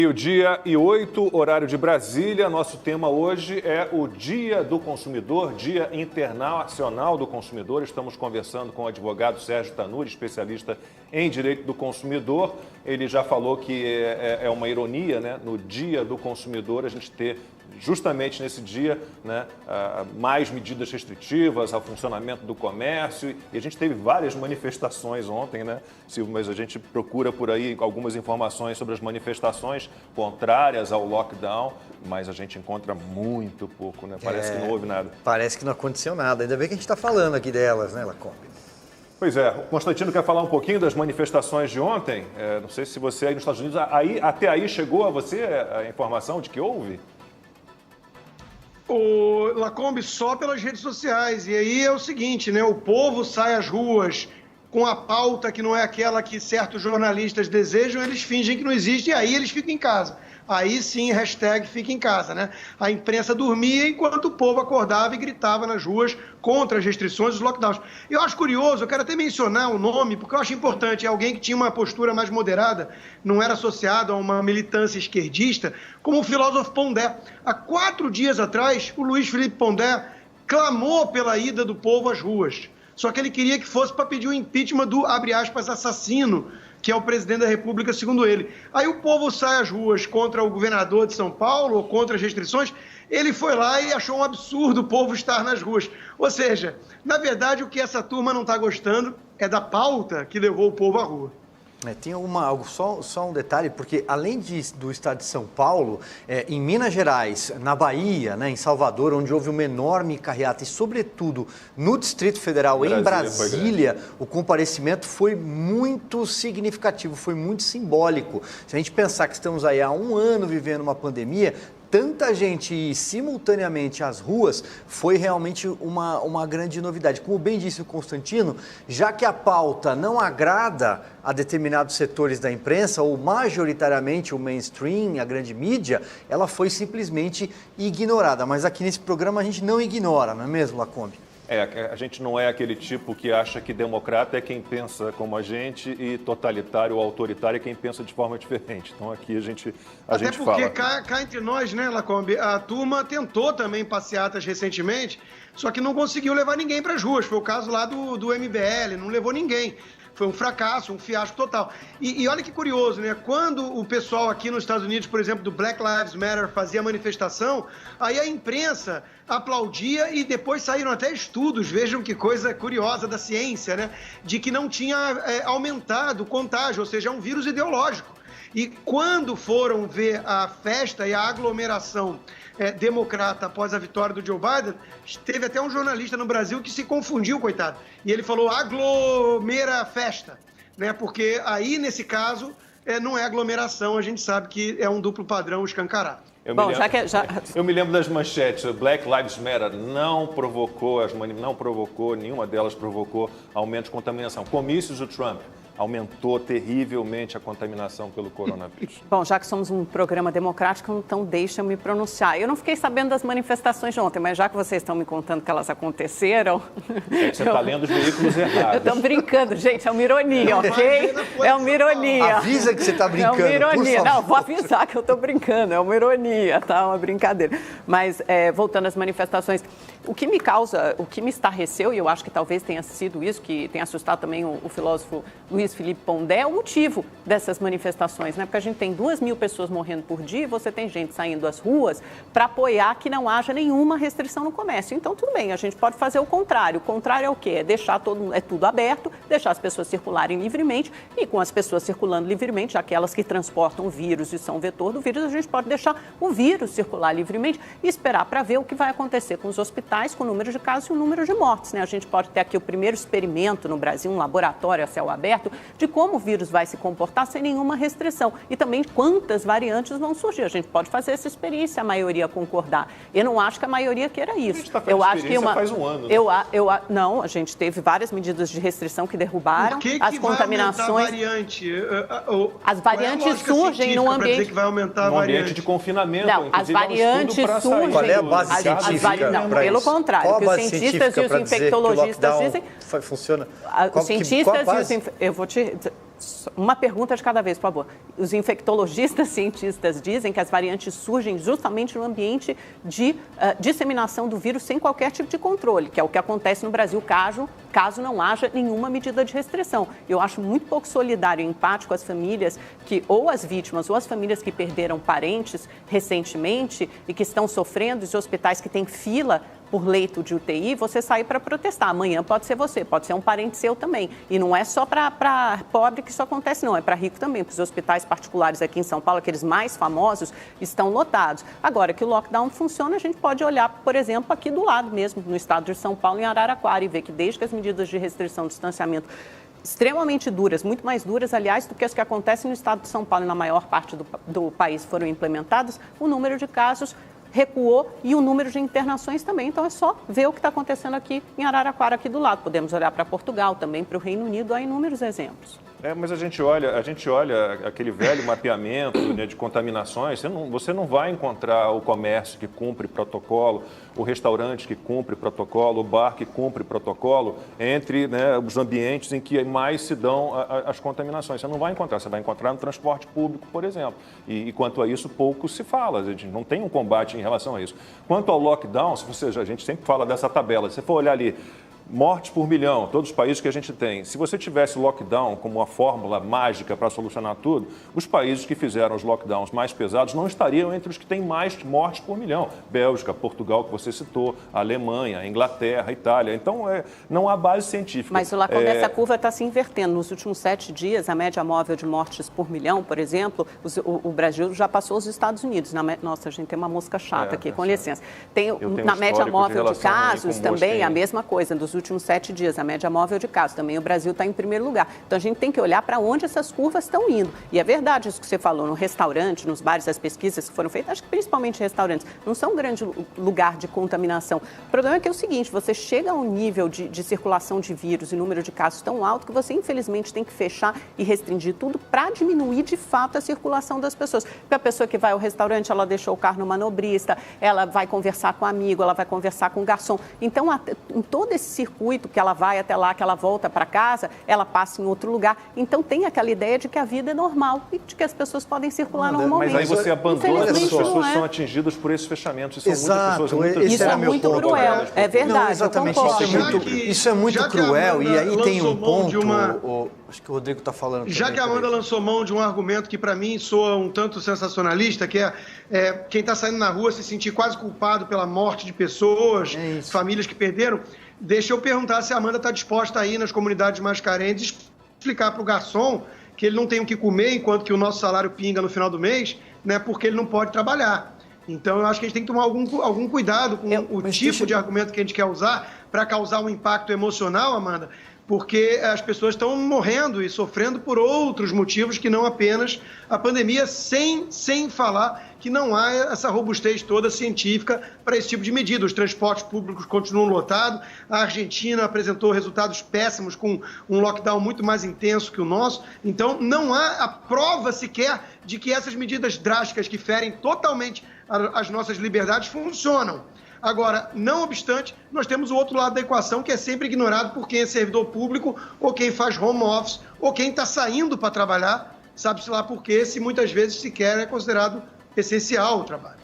Meio-dia e 8, horário de Brasília. Nosso tema hoje é o Dia do Consumidor, Dia Internacional do Consumidor. Estamos conversando com o advogado Sérgio Tanuri, especialista em direito do consumidor. Ele já falou que é uma ironia, né, no Dia do Consumidor, a gente ter justamente nesse dia, né, mais medidas restritivas ao funcionamento do comércio. E a gente teve várias manifestações ontem, né, Silvio? Mas a gente procura por aí algumas informações sobre as manifestações contrárias ao lockdown, mas a gente encontra muito pouco, né? Parece que não houve nada. Parece que não aconteceu nada. Ainda bem que a gente está falando aqui delas, né, Lacombe? Pois é, o Constantino quer falar um pouquinho das manifestações de ontem. Não sei se você aí nos Estados Unidos, até aí chegou a você a informação de que houve? O Lacombe, só pelas redes sociais. E aí é o seguinte, né? O povo sai às ruas com a pauta que não é aquela que certos jornalistas desejam, eles fingem que não existe e aí eles ficam em casa. Aí sim, hashtag fica em casa, né? A imprensa dormia enquanto o povo acordava e gritava nas ruas contra as restrições, os lockdowns. Eu acho curioso, eu quero até mencionar o nome, porque eu acho importante, é alguém que tinha uma postura mais moderada, não era associado a uma militância esquerdista, como o filósofo Pondé. Há 4 dias atrás, o Luiz Felipe Pondé clamou pela ida do povo às ruas. Só que ele queria que fosse para pedir o impeachment do, abre aspas, assassino, que é o presidente da República, segundo ele. Aí o povo sai às ruas contra o governador de São Paulo, ou contra as restrições, ele foi lá e achou um absurdo o povo estar nas ruas. Ou seja, na verdade, o que essa turma não está gostando é da pauta que levou o povo à rua. Tem só um detalhe, porque além do estado de São Paulo, em Minas Gerais, na Bahia, né, em Salvador, onde houve uma enorme carreata, e sobretudo no Distrito Federal, em Brasília, o comparecimento foi muito significativo, foi muito simbólico. Se a gente pensar que estamos aí há 1 ano vivendo uma pandemia, tanta gente ir simultaneamente às ruas foi realmente uma grande novidade. Como bem disse o Constantino, já que a pauta não agrada a determinados setores da imprensa, ou majoritariamente o mainstream, a grande mídia, ela foi simplesmente ignorada. Mas aqui nesse programa a gente não ignora, não é mesmo, Lacombe? A gente não é aquele tipo que acha que democrata é quem pensa como a gente e totalitário ou autoritário é quem pensa de forma diferente. Então aqui a gente fala. Até porque cá entre nós, né, Lacombe, a turma tentou também passeatas recentemente, só que não conseguiu levar ninguém para as ruas. Foi o caso lá do MBL, não levou ninguém. Foi um fracasso, um fiasco total. E olha que curioso, né? Quando o pessoal aqui nos Estados Unidos, por exemplo, do Black Lives Matter fazia manifestação, aí a imprensa aplaudia e depois saíram até estudos, vejam que coisa curiosa da ciência, né? De que não tinha aumentado o contágio, ou seja, é um vírus ideológico. E quando foram ver a festa e a aglomeração democrata após a vitória do Joe Biden, teve até um jornalista no Brasil que se confundiu, coitado. E ele falou aglomera festa, né? Porque aí, nesse caso, não é aglomeração, a gente sabe que é um duplo padrão escancarado. Eu me lembro das manchetes. Black Lives Matter não provocou, nenhuma delas provocou aumento de contaminação. Comícios do Trump aumentou terrivelmente a contaminação pelo coronavírus. Bom, já que somos um programa democrático, então deixa eu me pronunciar. Eu não fiquei sabendo das manifestações de ontem, mas já que vocês estão me contando que elas aconteceram... Você está lendo os veículos errados. Eu estou brincando, gente, é uma ironia, ok? É uma ironia. Avisa que você está brincando, é uma ironia. Não, vou avisar que eu estou brincando, é uma ironia, tá? Uma brincadeira. Mas, voltando às manifestações, o que me estarreceu, e eu acho que talvez tenha sido isso, que tenha assustado também o filósofo Luiz Felipe Pondé, é o motivo dessas manifestações, né? Porque a gente tem 2.000 pessoas morrendo por dia e você tem gente saindo às ruas para apoiar que não haja nenhuma restrição no comércio. Então, tudo bem, a gente pode fazer o contrário. O contrário é o quê? É deixar tudo aberto, deixar as pessoas circularem livremente e com as pessoas circulando livremente, aquelas que transportam o vírus e são vetor do vírus, a gente pode deixar o vírus circular livremente e esperar para ver o que vai acontecer com os hospitais, com o número de casos e o número de mortes, né? A gente pode ter aqui o primeiro experimento no Brasil, um laboratório a céu aberto, de como o vírus vai se comportar sem nenhuma restrição e também quantas variantes vão surgir. A gente pode fazer essa experiência, a maioria concordar. Eu não acho que a maioria queira isso. A gente está fazendo experiência faz um ano. Né? Não, a gente teve várias medidas de restrição que derrubaram as contaminações. As variantes surgem no ambiente que vai aumentar a ambiente de confinamento. Não, as variantes surgem. Qual é a base científica? Não, pelo contrário, o que os cientistas e os infectologistas dizem. Funciona. Os cientistas e os... Eu vou te... Uma pergunta de cada vez, por favor. Os infectologistas cientistas dizem que as variantes surgem justamente no ambiente de disseminação do vírus sem qualquer tipo de controle, que é o que acontece no Brasil caso não haja nenhuma medida de restrição. Eu acho muito pouco solidário e empático as famílias que, ou as vítimas, ou as famílias que perderam parentes recentemente e que estão sofrendo, os hospitais que têm fila por leito de UTI, você sair para protestar. Amanhã pode ser você, pode ser um parente seu também. E não é só para pobre que isso acontece, não. É para rico também, porque os hospitais particulares aqui em São Paulo, aqueles mais famosos, estão lotados. Agora que o lockdown funciona, a gente pode olhar, por exemplo, aqui do lado mesmo, no estado de São Paulo, em Araraquara, e ver que desde que as medidas de restrição, distanciamento extremamente duras, muito mais duras, aliás, do que as que acontecem no estado de São Paulo e na maior parte do país foram implementadas, o número de casos recuou e o número de internações também. Então, é só ver o que está acontecendo aqui em Araraquara, aqui do lado. Podemos olhar para Portugal, também para o Reino Unido, há inúmeros exemplos. Mas a gente olha aquele velho mapeamento, né, de contaminações, você não vai encontrar o comércio que cumpre protocolo, o restaurante que cumpre protocolo, o bar que cumpre protocolo, entre, né, os ambientes em que mais se dão as contaminações. Você não vai encontrar, você vai encontrar no transporte público, por exemplo. E quanto a isso, pouco se fala, a gente não tem um combate em relação a isso. Quanto ao lockdown, a gente sempre fala dessa tabela, se você for olhar ali, mortes por milhão, todos os países que a gente tem. Se você tivesse lockdown como uma fórmula mágica para solucionar tudo, os países que fizeram os lockdowns mais pesados não estariam entre os que têm mais mortes por milhão. Bélgica, Portugal, que você citou, Alemanha, Inglaterra, Itália. Então, não há base científica. Mas lá como essa curva está se invertendo. Nos últimos 7 dias, a média móvel de mortes por milhão, por exemplo, o Brasil já passou os Estados Unidos. Nossa, a gente tem uma mosca chata aqui, com licença. Na média móvel de casos também, a mesma coisa. Nos últimos 7 dias, a média móvel de casos. Também o Brasil está em primeiro lugar. Então, a gente tem que olhar para onde essas curvas estão indo. E é verdade isso que você falou, no restaurante, nos bares, as pesquisas que foram feitas, acho que principalmente restaurantes, não são um grande lugar de contaminação. O problema é que é o seguinte, você chega a um nível de circulação de vírus e número de casos tão alto que você, infelizmente, tem que fechar e restringir tudo para diminuir, de fato, a circulação das pessoas. Porque a pessoa que vai ao restaurante, ela deixou o carro no manobrista, ela vai conversar com o amigo, ela vai conversar com o garçom. Então, em todo esse circuito que ela vai até lá, que ela volta para casa, ela passa em outro lugar. Então, tem aquela ideia de que a vida é normal e de que as pessoas podem circular normalmente. Mas aí você abandona as pessoas que são atingidas por esse fechamento. Isso é muito cruel. É verdade, não, exatamente. Isso é muito cruel. E aí tem um ponto... Acho que o Rodrigo está falando também. Já que a Amanda lançou mão de um argumento que, para mim, soa um tanto sensacionalista, que é quem está saindo na rua se sentir quase culpado pela morte de pessoas, famílias que perderam, deixa eu perguntar se a Amanda está disposta a ir nas comunidades mais carentes explicar para o garçom que ele não tem o que comer enquanto que o nosso salário pinga no final do mês, né, porque ele não pode trabalhar. Então, eu acho que a gente tem que tomar algum cuidado com o tipo de argumento que a gente quer usar para causar um impacto emocional, Amanda, porque as pessoas estão morrendo e sofrendo por outros motivos que não apenas a pandemia, sem falar que não há essa robustez toda científica para esse tipo de medida. Os transportes públicos continuam lotados, a Argentina apresentou resultados péssimos com um lockdown muito mais intenso que o nosso, então não há a prova sequer de que essas medidas drásticas que ferem totalmente as nossas liberdades funcionam. Agora, não obstante, nós temos o outro lado da equação que é sempre ignorado por quem é servidor público ou quem faz home office ou quem está saindo para trabalhar, sabe-se lá por quê, se muitas vezes sequer é considerado essencial o trabalho.